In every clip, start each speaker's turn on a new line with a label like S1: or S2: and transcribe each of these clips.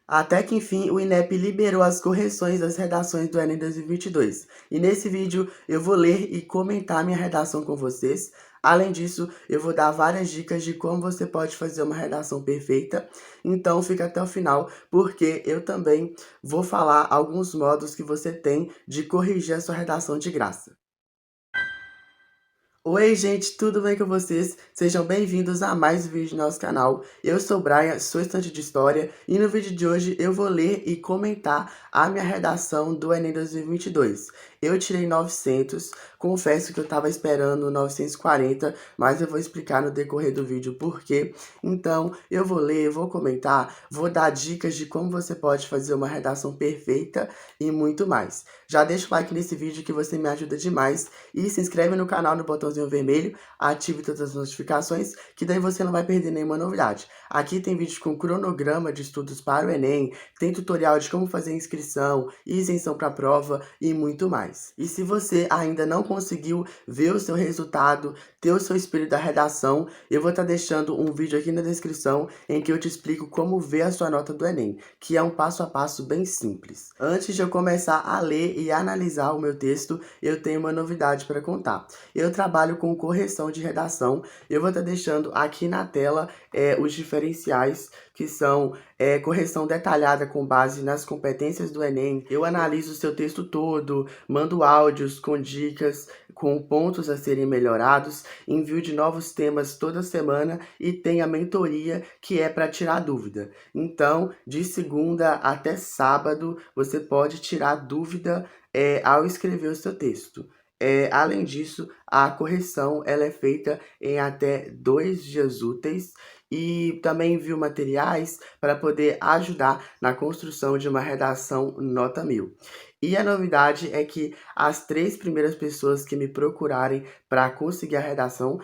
S1: Até que enfim o INEP liberou as correções das redações do Enem 2022. E nesse vídeo eu vou ler e comentar minha redação com vocês. Além disso, eu vou dar várias dicas de como você pode fazer uma redação perfeita. Então fica até o final, porque eu também vou falar alguns modos que você tem de corrigir a sua redação de graça. Oi gente, tudo bem com vocês? Sejam bem-vindos a mais um vídeo do nosso canal. Eu sou o Brian, sou estudante de História, e no vídeo de hoje eu vou ler e comentar a minha redação do Enem 2022. Eu tirei 900, confesso que eu estava esperando 940, mas eu vou explicar no decorrer do vídeo por quê. Então, eu vou ler, vou comentar, vou dar dicas de como você pode fazer uma redação perfeita e muito mais. Já deixa o like nesse vídeo que você me ajuda demais e se inscreve no canal no botãozinho vermelho, ative todas as notificações, que daí você não vai perder nenhuma novidade. Aqui tem vídeos com cronograma de estudos para o Enem, tem tutorial de como fazer inscrição, isenção para prova e muito mais. E se você ainda não conseguiu ver o seu resultado, ter o seu espelho da redação, eu vou estar deixando um vídeo aqui na descrição em que eu te explico como ver a sua nota do Enem, que é um passo a passo bem simples. Antes de eu começar a ler e analisar o meu texto, eu tenho uma novidade para contar. Eu trabalho com correção de redação. Eu vou estar deixando aqui na tela os diferenciais, que são correção detalhada com base nas competências do Enem. Eu analiso o seu texto todo, mando áudios com dicas, com pontos a serem melhorados, envio de novos temas toda semana e tem a mentoria, que é para tirar dúvida. Então, de segunda até sábado, você pode tirar dúvida ao escrever o seu texto. Além disso, a correção ela é feita em até 2 dias úteis e também envio materiais para poder ajudar na construção de uma redação nota 1000. E a novidade é que as 3 primeiras pessoas que me procurarem para conseguir a redação,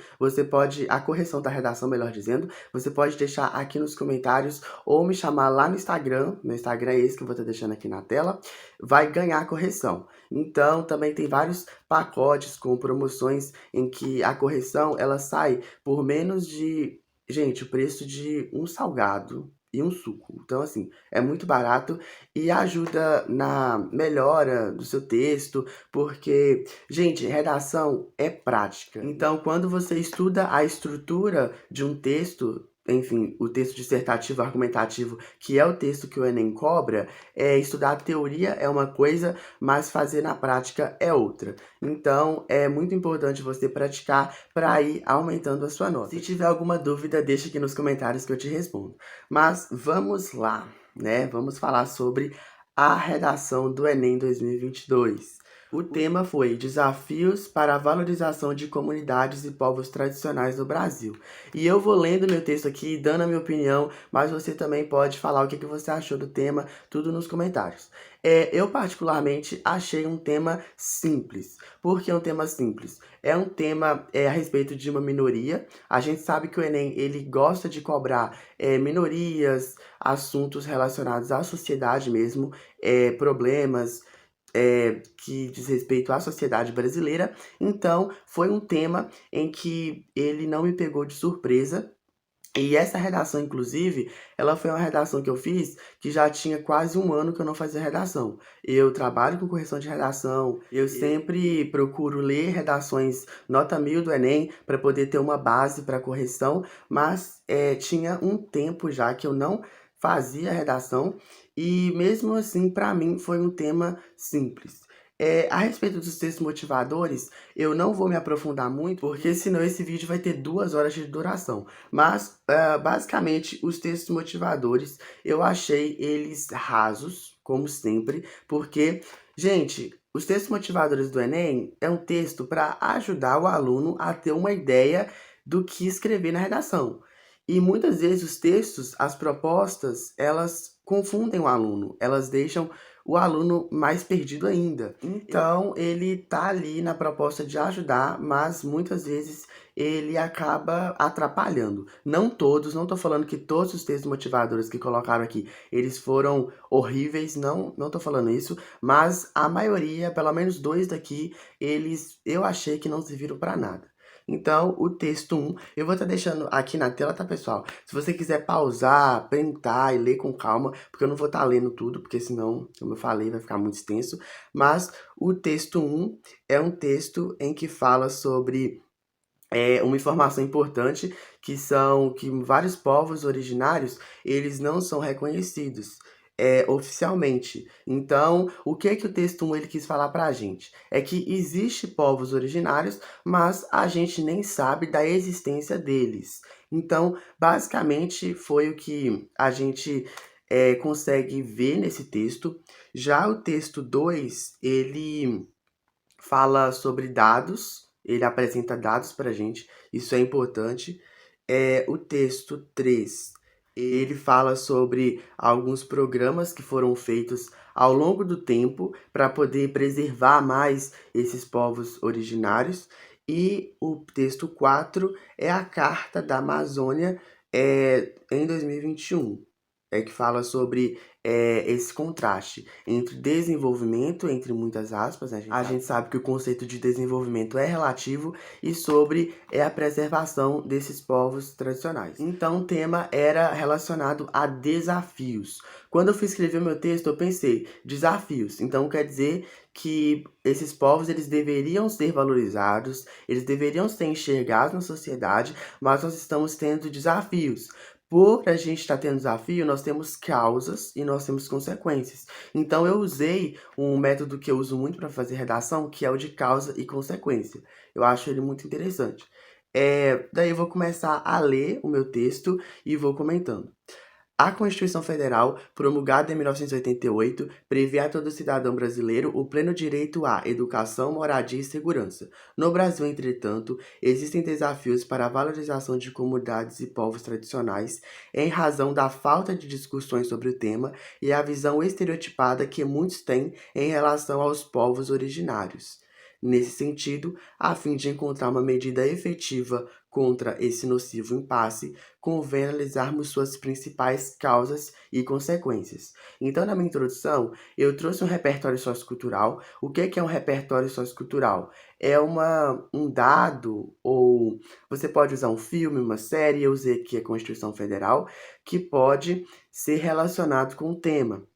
S1: a correção da redação, melhor dizendo, você pode deixar aqui nos comentários ou me chamar lá no Instagram, meu Instagram é esse que eu vou estar deixando aqui na tela, vai ganhar a correção. Então, também tem vários pacotes com promoções em que a correção ela sai por menos de, gente, o preço de um salgado e um suco. Então, assim, é muito barato e ajuda na melhora do seu texto, porque, gente, redação é prática. Então, quando você estuda a estrutura de um texto, enfim, o texto dissertativo argumentativo, que é o texto que o Enem cobra, estudar a teoria é uma coisa, mas fazer na prática é outra. Então, é muito importante você praticar para ir aumentando a sua nota. Se tiver alguma dúvida, deixa aqui nos comentários que eu te respondo. Mas vamos lá, né? Vamos falar sobre a redação do Enem 2022. O tema foi Desafios para a Valorização de Comunidades e Povos Tradicionais no Brasil. E eu vou lendo meu texto aqui, dando a minha opinião, mas você também pode falar o que você achou do tema, tudo nos comentários. Eu particularmente achei um tema simples. Por que um tema simples? É um tema a respeito de uma minoria. A gente sabe que o Enem ele gosta de cobrar minorias, assuntos relacionados à sociedade mesmo, problemas, que diz respeito à sociedade brasileira. Então, foi um tema em que ele não me pegou de surpresa. E essa redação, inclusive, ela foi uma redação que eu fiz que já tinha quase um ano que eu não fazia redação. Eu trabalho com correção de redação, eu sempre procuro ler redações nota 1000 do Enem para poder ter uma base para correção, mas tinha um tempo já que eu não fazia redação e mesmo assim, para mim, foi um tema simples. A respeito dos textos motivadores, eu não vou me aprofundar muito, porque senão esse vídeo vai ter 2 horas de duração. Mas, basicamente, os textos motivadores, eu achei eles rasos, como sempre, porque, gente, os textos motivadores do Enem é um texto para ajudar o aluno a ter uma ideia do que escrever na redação. E muitas vezes os textos, as propostas, elas confundem o aluno, elas deixam o aluno mais perdido ainda. Então, ele tá ali na proposta de ajudar, mas muitas vezes ele acaba atrapalhando. Não todos, não tô falando que todos os textos motivadores que colocaram aqui, eles foram horríveis, não tô falando isso, mas a maioria, pelo menos 2 daqui, eu achei que não serviram para nada. Então, o texto 1, eu vou estar deixando aqui na tela, tá, pessoal? Se você quiser pausar, printar e ler com calma, porque eu não vou estar lendo tudo, porque senão, como eu falei, vai ficar muito extenso. Mas o texto 1 é um texto em que fala sobre uma informação importante, que são que vários povos originários, eles não são reconhecidos oficialmente. Então, o que é que o texto 1 ele quis falar para a gente? É que existe povos originários, mas a gente nem sabe da existência deles. Então, basicamente, foi o que a gente consegue ver nesse texto. Já o texto 2 ele fala sobre dados, ele apresenta dados para a gente, isso é importante. O texto 3 ele fala sobre alguns programas que foram feitos ao longo do tempo para poder preservar mais esses povos originários. E o texto 4 é a Carta da Amazônia em 2021, que fala sobre esse contraste entre desenvolvimento, entre muitas aspas, né? A gente sabe que o conceito de desenvolvimento é relativo, e sobre a preservação desses povos tradicionais. Então, o tema era relacionado a desafios. Quando eu fui escrever meu texto, eu pensei, desafios. Então, quer dizer que esses povos eles deveriam ser valorizados, eles deveriam ser enxergados na sociedade, mas nós estamos tendo desafios. Por a gente estar tendo desafio, nós temos causas e nós temos consequências. Então, eu usei um método que eu uso muito para fazer redação, que é o de causa e consequência. Eu acho ele muito interessante. Daí eu vou começar a ler o meu texto e vou comentando. A Constituição Federal, promulgada em 1988, prevê a todo cidadão brasileiro o pleno direito à educação, moradia e segurança. No Brasil, entretanto, existem desafios para a valorização de comunidades e povos tradicionais, em razão da falta de discussões sobre o tema e a visão estereotipada que muitos têm em relação aos povos originários. Nesse sentido, a fim de encontrar uma medida efetiva contra esse nocivo impasse, convém analisarmos suas principais causas e consequências. Então, na minha introdução, eu trouxe um repertório sociocultural. O que é um repertório sociocultural? É um dado, ou você pode usar um filme, uma série, eu usei aqui a Constituição Federal, que pode ser relacionado com o tema.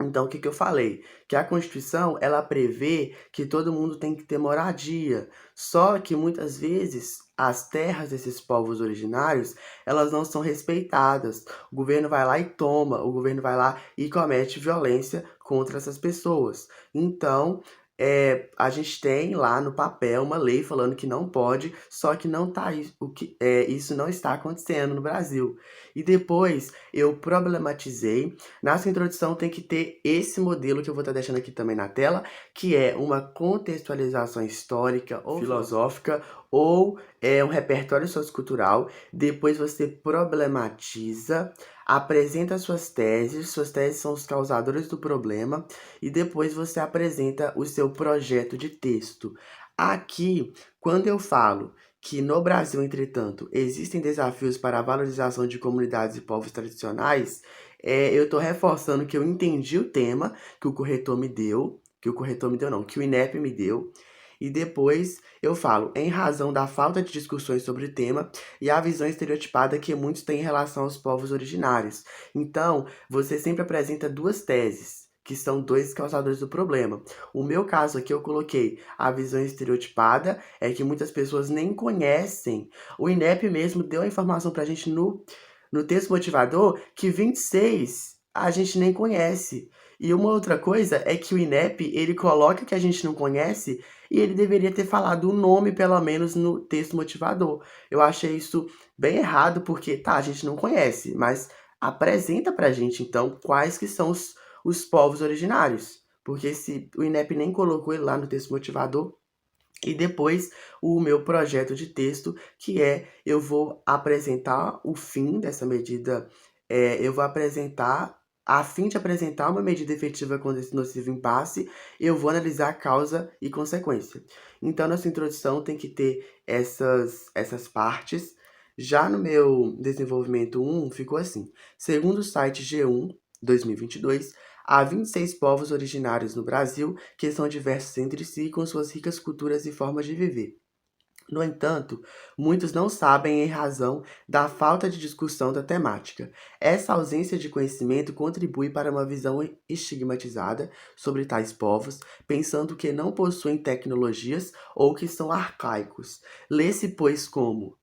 S1: Então, o que eu falei? Que a Constituição, ela prevê que todo mundo tem que ter moradia. Só que, muitas vezes, as terras desses povos originários, elas não são respeitadas. O governo vai lá e toma, o governo vai lá e comete violência contra essas pessoas. Então, a gente tem lá no papel uma lei falando que não pode, só que não tá isso não está acontecendo no Brasil. E depois eu problematizei. Nessa introdução tem que ter esse modelo que eu vou estar deixando aqui também na tela, que é uma contextualização histórica ou filosófica, ou um repertório sociocultural. Depois você problematiza, apresenta suas teses são os causadores do problema, e depois você apresenta o seu projeto de texto. Aqui, quando eu falo que no Brasil, entretanto, existem desafios para a valorização de comunidades e povos tradicionais, eu estou reforçando que eu entendi o tema que o corretor me deu, que o INEP me deu, e depois eu falo, em razão da falta de discussões sobre o tema e a visão estereotipada que muitos têm em relação aos povos originários. Então, você sempre apresenta duas teses, que são dois causadores do problema. O meu caso aqui eu coloquei a visão estereotipada, é que muitas pessoas nem conhecem. O INEP mesmo deu a informação pra gente no texto motivador que 26 a gente nem conhece. E uma outra coisa é que o INEP, ele coloca que a gente não conhece, e ele deveria ter falado o nome, pelo menos, no texto motivador. Eu achei isso bem errado, porque, tá, a gente não conhece, mas apresenta pra gente, então, quais que são os povos originários. Porque se o INEP nem colocou ele lá no texto motivador. E depois o meu projeto de texto, que eu vou apresentar o fim dessa medida, eu vou apresentar, a fim de apresentar uma medida efetiva contra esse nocivo impasse, eu vou analisar causa e consequência. Então, nossa introdução tem que ter essas partes. Já no meu desenvolvimento 1, ficou assim. Segundo o site G1, 2022, há 26 povos originários no Brasil que são diversos entre si com suas ricas culturas e formas de viver. No entanto, muitos não sabem em razão da falta de discussão da temática. Essa ausência de conhecimento contribui para uma visão estigmatizada sobre tais povos, pensando que não possuem tecnologias ou que são arcaicos. Lê-se, pois, como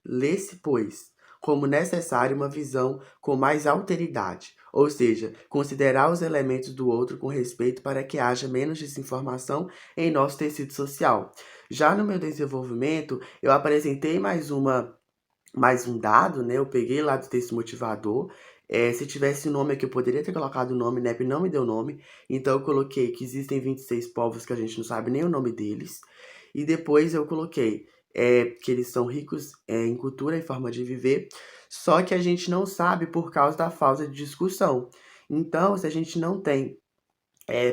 S1: Lê-se, pois, como necessário uma visão com mais alteridade, ou seja, considerar os elementos do outro com respeito para que haja menos desinformação em nosso tecido social. Já no meu desenvolvimento, eu apresentei mais um dado, né? Eu peguei lá do texto motivador. Se tivesse um nome aqui, eu poderia ter colocado o nome, né? Porque não me deu nome. Então eu coloquei que existem 26 povos que a gente não sabe nem o nome deles. E depois eu coloquei que eles são ricos em cultura e forma de viver, só que a gente não sabe por causa da falta de discussão. Então, se a gente não tem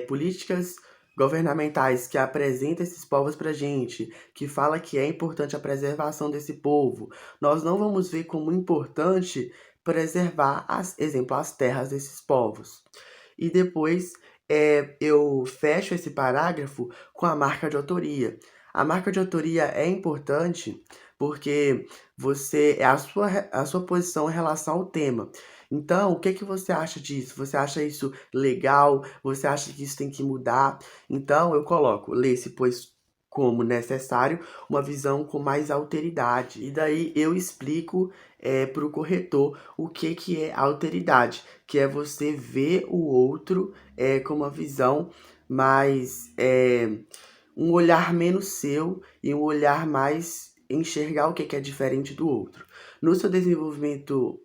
S1: políticas governamentais que apresentam esses povos para gente, que fala que é importante a preservação desse povo, nós não vamos ver como importante preservar, exemplo, as terras desses povos. E depois eu fecho esse parágrafo com a marca de autoria. A marca de autoria é importante porque você é a sua posição em relação ao tema. Então, o que que você acha disso? Você acha isso legal? Você acha que isso tem que mudar? Então, eu coloco, lê-se, pois, como necessário, uma visão com mais alteridade. E daí eu explico para o corretor o que é alteridade, que é você ver o outro com uma visão mais, um olhar menos seu e um olhar mais enxergar o que é diferente do outro. No seu desenvolvimento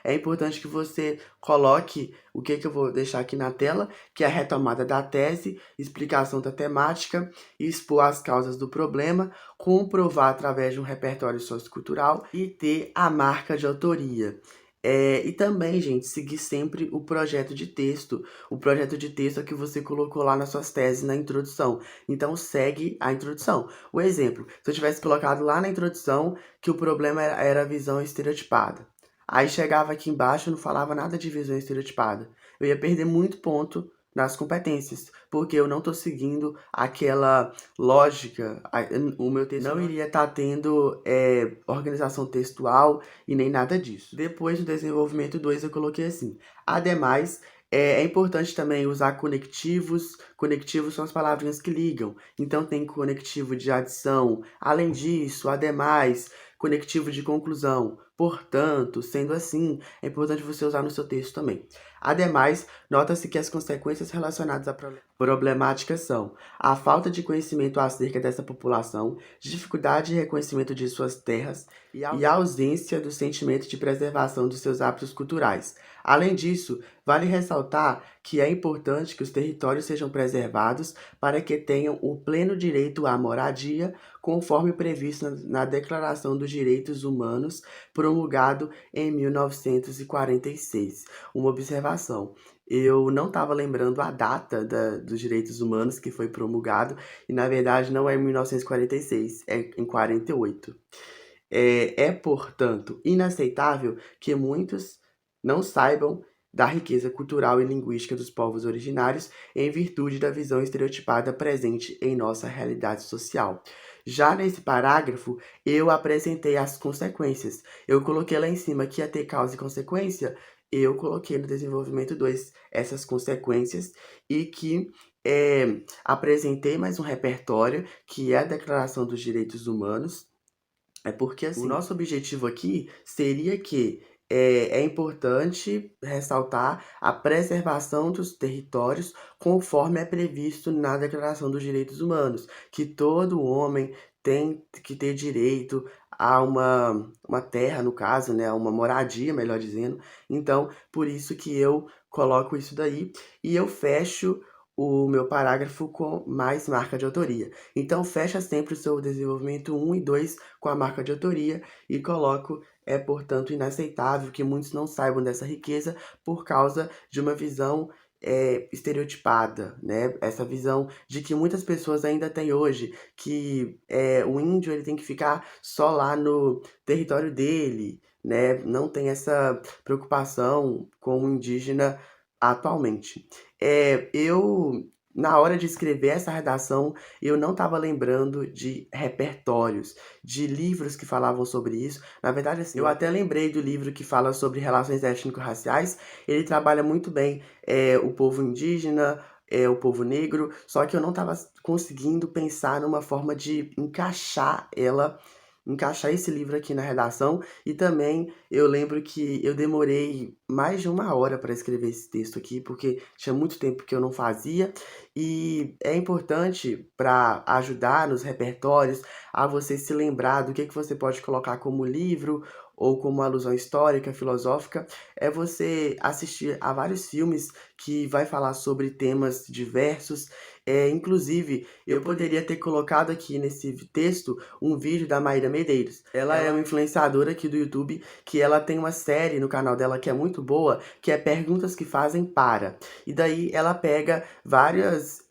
S1: é importante que você coloque o que eu vou deixar aqui na tela, que é a retomada da tese, explicação da temática, expor as causas do problema, comprovar através de um repertório sociocultural e ter a marca de autoria. E também, gente, seguir sempre o projeto de texto. O projeto de texto é que você colocou lá nas suas teses na introdução. Então, segue a introdução. O exemplo, se eu tivesse colocado lá na introdução que o problema era a visão estereotipada. Aí chegava aqui embaixo e não falava nada de visão estereotipada. Eu ia perder muito ponto nas competências, porque eu não estou seguindo aquela lógica. O meu texto não iria estar tendo organização textual e nem nada disso. Depois, no desenvolvimento 2 eu coloquei assim. Ademais, é importante também usar conectivos. Conectivos são as palavrinhas que ligam. Então, tem conectivo de adição. Além disso, ademais, conectivo de conclusão. Portanto, sendo assim, é importante você usar no seu texto também. Ademais, nota-se que as consequências relacionadas à problemática são a falta de conhecimento acerca dessa população, dificuldade de reconhecimento de suas terras e a ausência do sentimento de preservação dos seus hábitos culturais. Além disso, vale ressaltar que é importante que os territórios sejam preservados para que tenham o pleno direito à moradia, conforme previsto na Declaração dos Direitos Humanos, promulgado em 1946. Uma observação. Eu não estava lembrando a data dos direitos humanos que foi promulgado, e na verdade não é em 1946, é em 48. Portanto, inaceitável que muitos não saibam da riqueza cultural e linguística dos povos originários em virtude da visão estereotipada presente em nossa realidade social. Já nesse parágrafo, eu apresentei as consequências. Eu coloquei lá em cima que ia ter causa e consequência, eu coloquei no desenvolvimento 2 essas consequências e que apresentei mais um repertório, que é a Declaração dos Direitos Humanos. Porque assim, o nosso objetivo aqui seria que é importante ressaltar a preservação dos territórios conforme é previsto na Declaração dos Direitos Humanos, que todo homem tem que ter direito a uma terra, no caso, né, a uma moradia, melhor dizendo. Então, por isso que eu coloco isso daí e eu fecho o meu parágrafo com mais marca de autoria. Então, fecha sempre o seu desenvolvimento 1 e 2 com a marca de autoria e coloco, portanto, inaceitável que muitos não saibam dessa riqueza por causa de uma visão estereotipada, né? Essa visão de que muitas pessoas ainda têm hoje, que o índio ele tem que ficar só lá no território dele, né? Não tem essa preocupação com o indígena atualmente. Eu na hora de escrever essa redação, eu não estava lembrando de repertórios, de livros que falavam sobre isso. Na verdade, assim, eu até lembrei do livro que fala sobre relações étnico-raciais. Ele trabalha muito bem o povo indígena, o povo negro, só que eu não estava conseguindo pensar numa forma de encaixar esse livro aqui na redação, e também eu lembro que eu demorei mais de 1 hora para escrever esse texto aqui, porque tinha muito tempo que eu não fazia, e é importante para ajudar nos repertórios a você se lembrar do que você pode colocar como livro ou como alusão histórica, filosófica, é você assistir a vários filmes que vai falar sobre temas diversos. Inclusive, eu poderia ter colocado aqui nesse texto um vídeo da Maíra Medeiros. Ela é uma influenciadora aqui do YouTube, que ela tem uma série no canal dela que é muito boa, que é Perguntas que Fazem Para. E daí ela pega várias,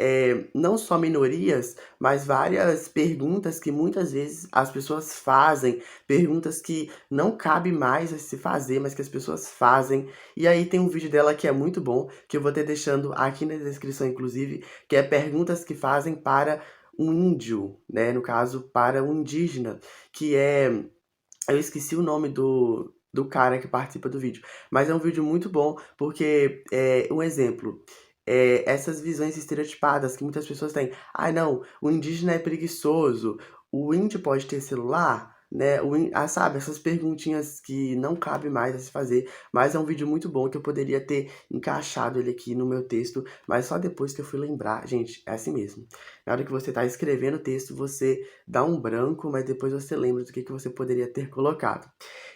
S1: não só minorias, mas várias perguntas que muitas vezes as pessoas fazem, perguntas que não cabe mais a se fazer, mas que as pessoas fazem. E aí tem um vídeo dela que é muito bom, que eu vou ter deixando aqui na descrição, inclusive, que é Perguntas que Fazem para um índio, né? No caso, para um indígena, que é... Eu esqueci o nome do cara que participa do vídeo, mas é um vídeo muito bom, porque, um exemplo, essas visões estereotipadas que muitas pessoas têm. Ah, não, o indígena é preguiçoso, o índio pode ter celular, né? Sabe, essas perguntinhas que não cabe mais a se fazer, mas é um vídeo muito bom que eu poderia ter encaixado ele aqui no meu texto, mas só depois que eu fui lembrar. Gente, é assim mesmo. Na hora que você tá escrevendo o texto, você dá um branco, mas depois você lembra do que você poderia ter colocado.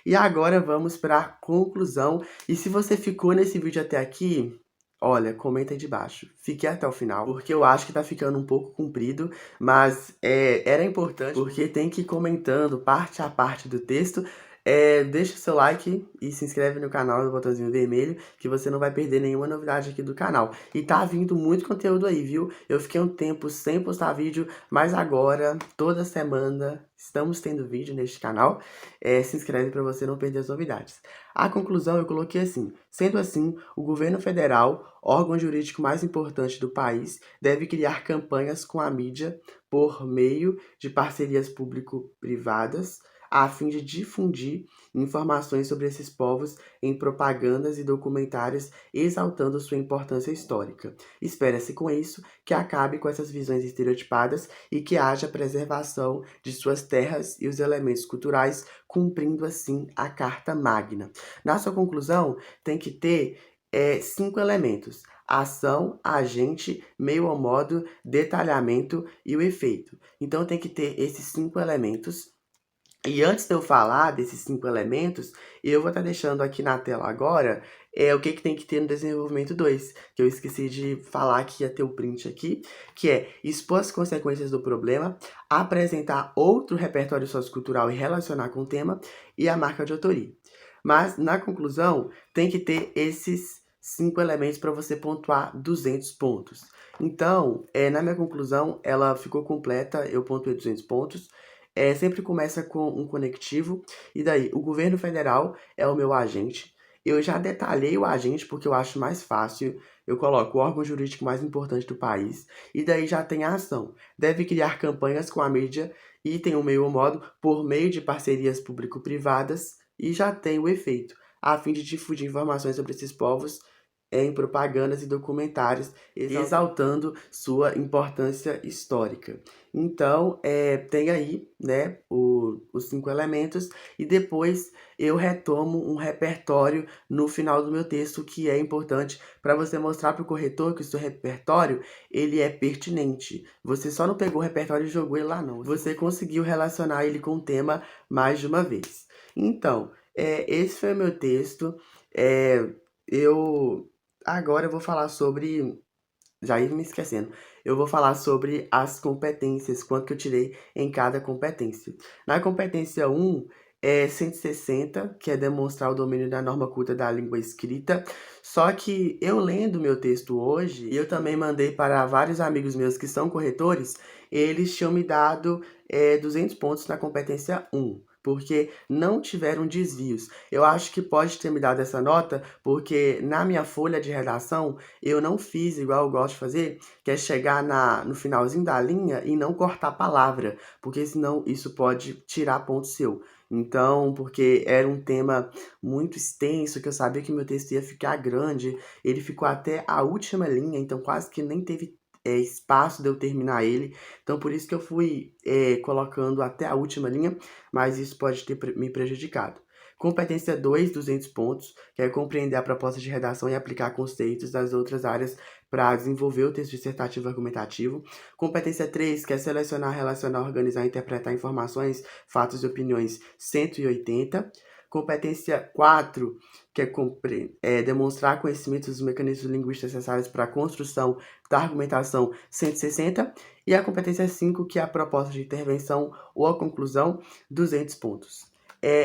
S1: E agora vamos para a conclusão. E se você ficou nesse vídeo até aqui, olha, comenta aí de baixo. Fique até o final, porque eu acho que tá ficando um pouco comprido, mas era importante, porque tem que ir comentando parte a parte do texto. Deixa o seu like e se inscreve no canal, no botãozinho vermelho, que você não vai perder nenhuma novidade aqui do canal. E tá vindo muito conteúdo aí, viu? Eu fiquei um tempo sem postar vídeo, mas agora, toda semana, estamos tendo vídeo neste canal. Se inscreve para você não perder as novidades. A conclusão eu coloquei assim: sendo assim, o governo federal, órgão jurídico mais importante do país, deve criar campanhas com a mídia por meio de parcerias público-privadas, a fim de difundir informações sobre esses povos em propagandas e documentários exaltando sua importância histórica. Espera-se com isso que acabe com essas visões estereotipadas e que haja preservação de suas terras e os elementos culturais, cumprindo assim a Carta Magna. Na sua conclusão, tem que ter 5 elementos: ação, agente, meio ao modo, detalhamento e o efeito. Então tem que ter esses 5 elementos. E antes de eu falar desses 5 elementos, eu vou estar deixando aqui na tela agora o que tem que ter no desenvolvimento 2, que eu esqueci de falar que ia ter o print aqui, que é expor as consequências do problema, apresentar outro repertório sociocultural e relacionar com o tema, e a marca de autoria. Mas, na conclusão, tem que ter esses 5 elementos para você pontuar 200 pontos. Então, na minha conclusão, ela ficou completa, eu pontuei 200 pontos. Sempre começa com um conectivo, e daí, o governo federal é o meu agente. Eu já detalhei o agente porque eu acho mais fácil. Eu coloco o órgão jurídico mais importante do país, e daí já tem a ação. Deve criar campanhas com a mídia, e tem o meio modo, por meio de parcerias público-privadas, e já tem o efeito, a fim de difundir informações sobre esses povos em propagandas e documentários, exaltando sua importância histórica. Então, tem aí, né, os 5 elementos, e depois eu retomo um repertório no final do meu texto, que é importante para você mostrar para o corretor que o seu repertório, ele é pertinente. Você só não pegou o repertório e jogou ele lá, não. Você conseguiu relacionar ele com o tema mais de uma vez. Então, esse foi o meu texto. Agora eu vou falar sobre... Já ia me esquecendo. Eu vou falar sobre as competências, quanto que eu tirei em cada competência. Na competência 1, é 160, que é demonstrar o domínio da norma culta da língua escrita. Só que eu lendo meu texto hoje, e eu também mandei para vários amigos meus que são corretores, eles tinham me dado 200 pontos na competência 1. porque não tiveram desvios. Eu acho que pode ter me dado essa nota, porque na minha folha de redação eu não fiz igual eu gosto de fazer, que é chegar no finalzinho da linha e não cortar a palavra, porque senão isso pode tirar ponto seu. Então, porque era um tema muito extenso, que eu sabia que meu texto ia ficar grande, ele ficou até a última linha, então quase que nem teve espaço de eu terminar ele. Então, por isso que eu fui colocando até a última linha, mas isso pode ter me prejudicado. Competência 2, 200 pontos, que é compreender a proposta de redação e aplicar conceitos das outras áreas para desenvolver o texto dissertativo argumentativo. Competência 3, que é selecionar, relacionar, organizar e interpretar informações, fatos e opiniões, 180. Competência 4, que é demonstrar conhecimentos dos mecanismos linguísticos necessários para a construção da argumentação, 160. E a competência 5, que é a proposta de intervenção ou a conclusão, 200 pontos.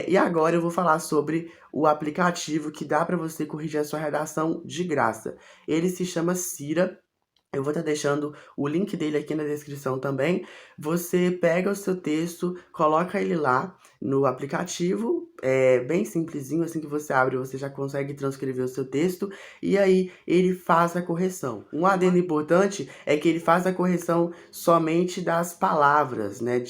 S1: E agora eu vou falar sobre o aplicativo que dá para você corrigir a sua redação de graça. Ele se chama Cira. Eu vou estar deixando o link dele aqui na descrição também. Você pega o seu texto, coloca ele lá no aplicativo, é bem simplesinho, assim que você abre, você já consegue transcrever o seu texto, e aí ele faz a correção. Um adendo importante é que ele faz a correção somente das palavras, né,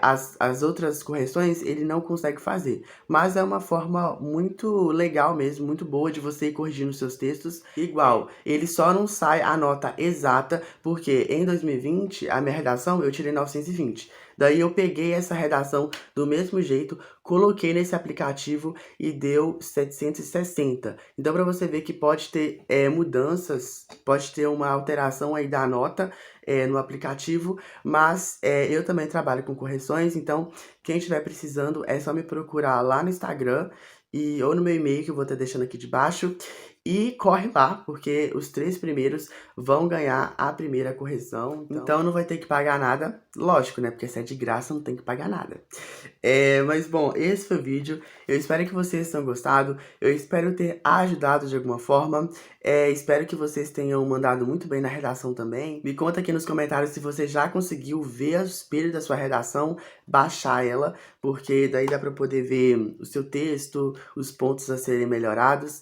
S1: as outras correções ele não consegue fazer, mas é uma forma muito legal mesmo, muito boa de você ir corrigindo seus textos. Igual, ele só não sai a nota exata, porque em 2020, a minha redação eu tirei 920. Daí eu peguei essa redação do mesmo jeito, coloquei nesse aplicativo e deu 760. Então, para você ver que pode ter mudanças, pode ter uma alteração aí da nota no aplicativo, mas eu também trabalho com correções, então quem estiver precisando é só me procurar lá no Instagram ou no meu e-mail que eu vou estar deixando aqui de baixo. E corre lá, porque os 3 primeiros vão ganhar a primeira correção. Então não vai ter que pagar nada. Lógico, né? Porque se é de graça, não tem que pagar nada. Mas bom, esse foi o vídeo. Eu espero que vocês tenham gostado. Eu espero ter ajudado de alguma forma. Espero que vocês tenham mandado muito bem na redação também. Me conta aqui nos comentários se você já conseguiu ver o espelho da sua redação, baixar ela, porque daí dá pra poder ver o seu texto, os pontos a serem melhorados.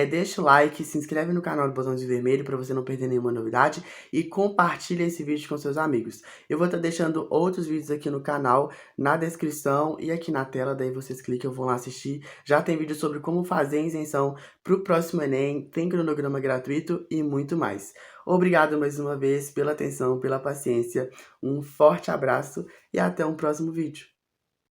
S1: Deixa o like, se inscreve no canal do botãozinho vermelho para você não perder nenhuma novidade e compartilha esse vídeo com seus amigos. Eu vou estar deixando outros vídeos aqui no canal, na descrição e aqui na tela, daí vocês clicam e vão lá assistir. Já tem vídeo sobre como fazer a isenção para o próximo Enem, tem cronograma gratuito e muito mais. Obrigado mais uma vez pela atenção, pela paciência, um forte abraço e até um próximo vídeo.